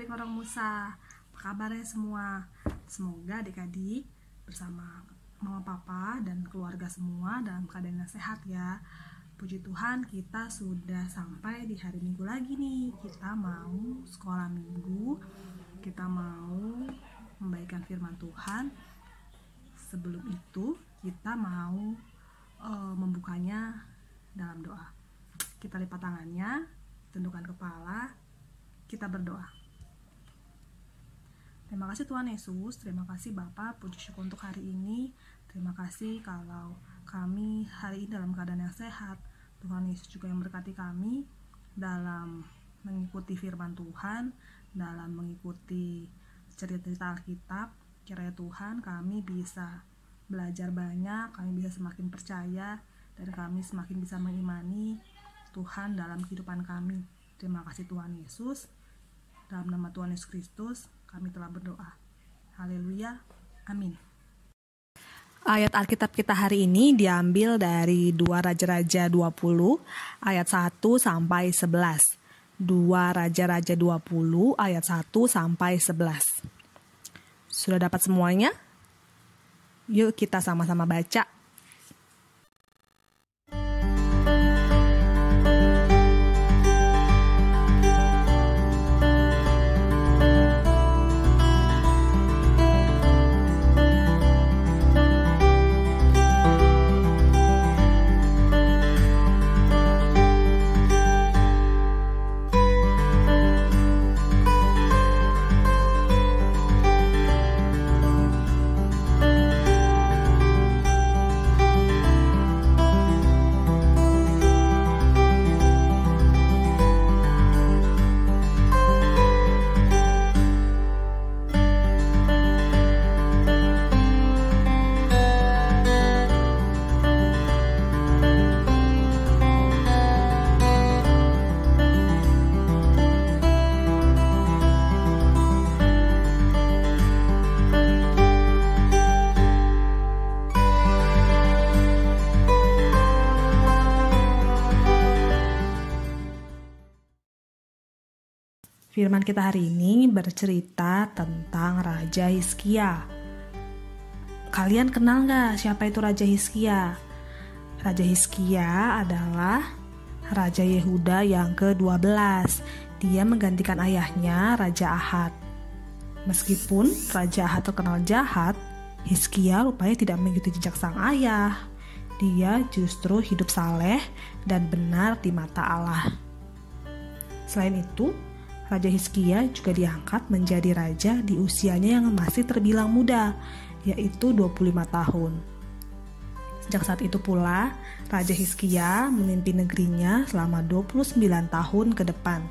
baik orang Musa. Apa kabarnya semua? Semoga adik-adik bersama mama papa dan keluarga semua dalam keadaan yang sehat ya. Puji Tuhan, kita sudah sampai di hari Minggu lagi nih. Kita mau sekolah Minggu, kita mau membagikan firman Tuhan. Sebelum itu kita mau membukanya dalam doa. Kita lipat tangannya, tundukkan kepala, kita berdoa. Terima kasih Tuhan Yesus, terima kasih Bapa, puji syukur untuk hari ini. Terima kasih kalau kami hari ini dalam keadaan yang sehat. Tuhan Yesus juga yang berkati kami dalam mengikuti firman Tuhan, dalam mengikuti cerita-cerita Alkitab. Kiranya Tuhan kami bisa belajar banyak, kami bisa semakin percaya, dan kami semakin bisa mengimani Tuhan dalam kehidupan kami. Terima kasih Tuhan Yesus. Dalam nama Tuhan Yesus Kristus kami telah berdoa. Haleluya. Amin. Ayat Alkitab kita hari ini diambil dari 2 Raja-Raja 20 ayat 1 sampai 11. 2 Raja-Raja 20 ayat 1 sampai 11. Sudah dapat semuanya? Yuk kita sama-sama baca. Firman kita hari ini bercerita tentang Raja Hizkia. Kalian kenal gak siapa itu Raja Hizkia? Raja Hizkia adalah Raja Yehuda yang ke-12. Dia menggantikan ayahnya Raja Ahad. Meskipun Raja Ahad terkenal jahat, Hizkia rupanya tidak mengikuti jejak sang ayah. Dia justru hidup saleh dan benar di mata Allah. Selain itu, Raja Hizkia juga diangkat menjadi raja di usianya yang masih terbilang muda, yaitu 25 tahun. Sejak saat itu pula, Raja Hizkia memimpin negerinya selama 29 tahun ke depan.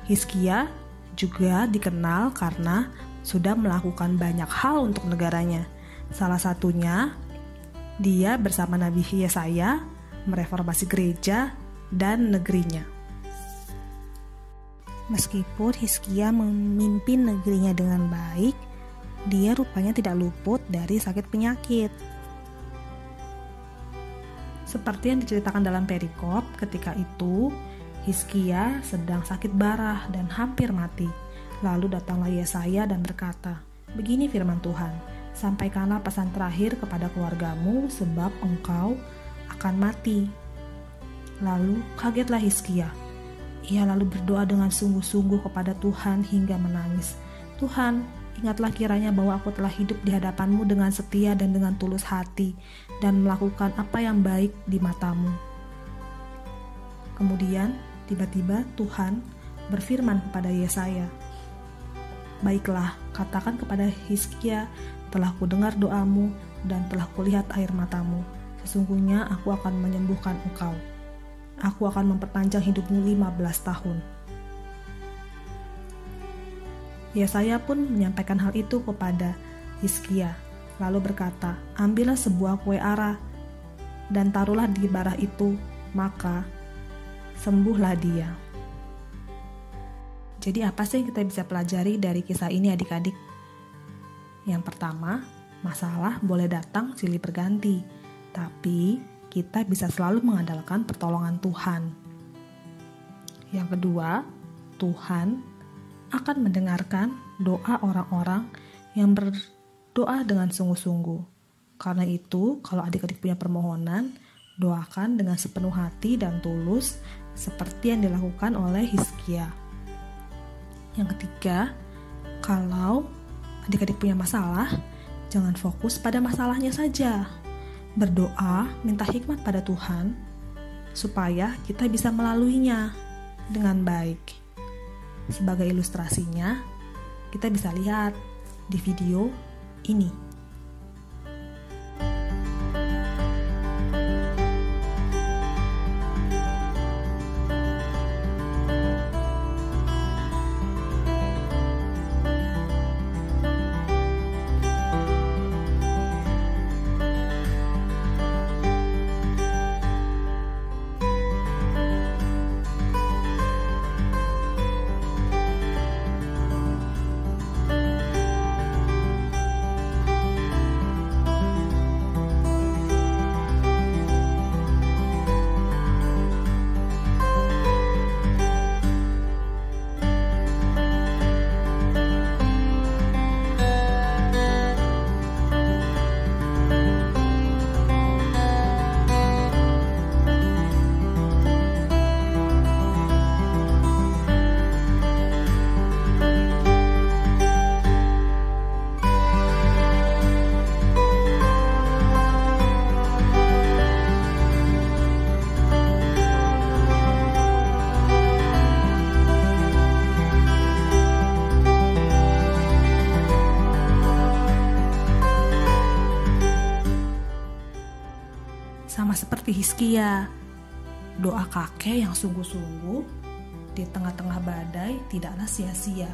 Hizkia juga dikenal karena sudah melakukan banyak hal untuk negaranya. Salah satunya, dia bersama Nabi Yesaya mereformasi gereja dan negerinya. Meskipun Hizkia memimpin negerinya dengan baik, dia rupanya tidak luput dari sakit penyakit. Seperti yang diceritakan dalam perikop, ketika itu Hizkia sedang sakit parah dan hampir mati. Lalu datanglah Yesaya dan berkata, "Begini firman Tuhan, sampaikanlah pesan terakhir kepada keluargamu sebab engkau akan mati." Lalu kagetlah Hizkia. Ia lalu berdoa dengan sungguh-sungguh kepada Tuhan hingga menangis. "Tuhan, ingatlah kiranya bahwa aku telah hidup di hadapan-Mu dengan setia dan dengan tulus hati dan melakukan apa yang baik di mata-Mu." Kemudian, tiba-tiba Tuhan berfirman kepada Yesaya, "Baiklah, katakan kepada Hizkia, telah kudengar doamu dan telah kulihat air matamu. Sesungguhnya aku akan menyembuhkan engkau. Aku akan memperpanjang hidupmu 15 tahun. Yesaya pun menyampaikan hal itu kepada Hizkia, lalu berkata, "Ambillah sebuah kue ara dan taruhlah di bara itu, maka sembuhlah dia." Jadi apa sih yang kita bisa pelajari dari kisah ini adik-adik? Yang pertama, masalah boleh datang silih berganti, tapi kita bisa selalu mengandalkan pertolongan Tuhan. Yang kedua, Tuhan akan mendengarkan doa orang-orang yang berdoa dengan sungguh-sungguh. Karena itu, kalau adik-adik punya permohonan, doakan dengan sepenuh hati dan tulus seperti yang dilakukan oleh Hizkia. Yang ketiga, kalau adik-adik punya masalah, jangan fokus pada masalahnya saja. Berdoa, minta hikmat pada Tuhan, supaya kita bisa melaluinya dengan baik. Sebagai ilustrasinya, kita bisa lihat di video ini. Sama seperti Hizkia, doa kakek yang sungguh-sungguh di tengah-tengah badai tidaklah sia-sia.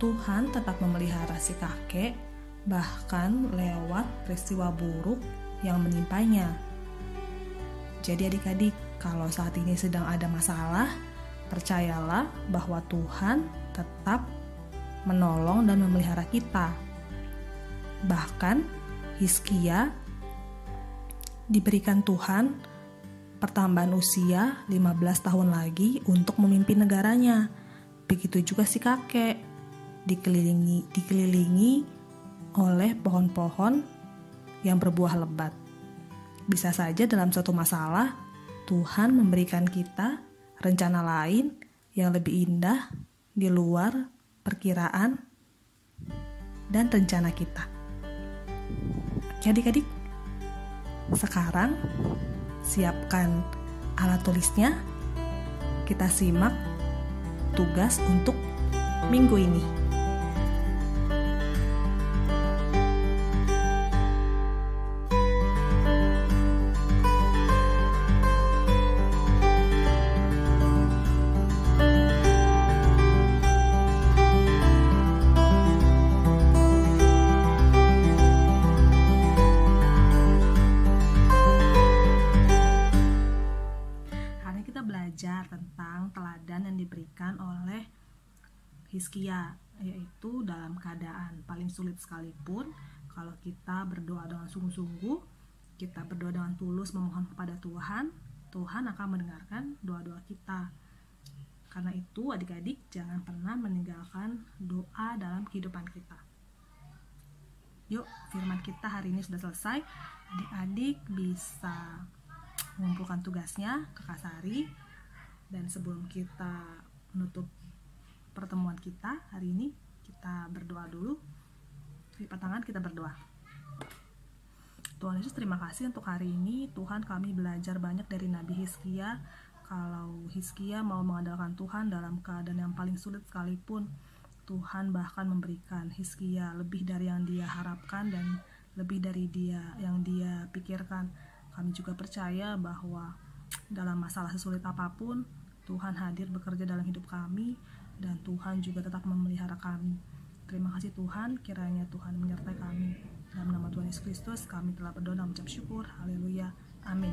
Tuhan tetap memelihara si kakek, bahkan lewat peristiwa buruk yang menimpanya. Jadi adik-adik, kalau saat ini sedang ada masalah, percayalah bahwa Tuhan tetap menolong dan memelihara kita. Bahkan Hizkia diberikan Tuhan pertambahan usia 15 tahun lagi untuk memimpin negaranya. Begitu juga si kakek, dikelilingi oleh pohon-pohon yang berbuah lebat. Bisa saja dalam suatu masalah, Tuhan memberikan kita rencana lain yang lebih indah di luar perkiraan dan rencana kita. Oke adik-adik, sekarang siapkan alat tulisnya. Kita simak tugas untuk minggu ini. Belajar tentang teladan yang diberikan oleh Hizkia, yaitu dalam keadaan paling sulit sekalipun, kalau kita berdoa dengan sungguh-sungguh, kita berdoa dengan tulus memohon kepada Tuhan, Tuhan akan mendengarkan doa-doa kita. Karena itu adik-adik jangan pernah meninggalkan doa dalam kehidupan kita. Yuk, firman kita hari ini sudah selesai. Adik-adik bisa mengumpulkan tugasnya ke Kak Sari. Dan sebelum kita menutup pertemuan kita hari ini, kita berdoa dulu. Lipat tangan, kita berdoa. Tuhan Yesus, terima kasih untuk hari ini. Tuhan, kami belajar banyak dari Nabi Hizkia. Kalau Hizkia mau mengandalkan Tuhan dalam keadaan yang paling sulit sekalipun, Tuhan bahkan memberikan Hizkia lebih dari yang dia harapkan dan lebih dari yang dia pikirkan. Kami juga percaya bahwa dalam masalah sesulit apapun, Tuhan hadir bekerja dalam hidup kami, dan Tuhan juga tetap memelihara kami. Terima kasih Tuhan, kiranya Tuhan menyertai kami. Dalam nama Tuhan Yesus Kristus, kami telah berdoa dan mengucap syukur. Haleluya. Amin.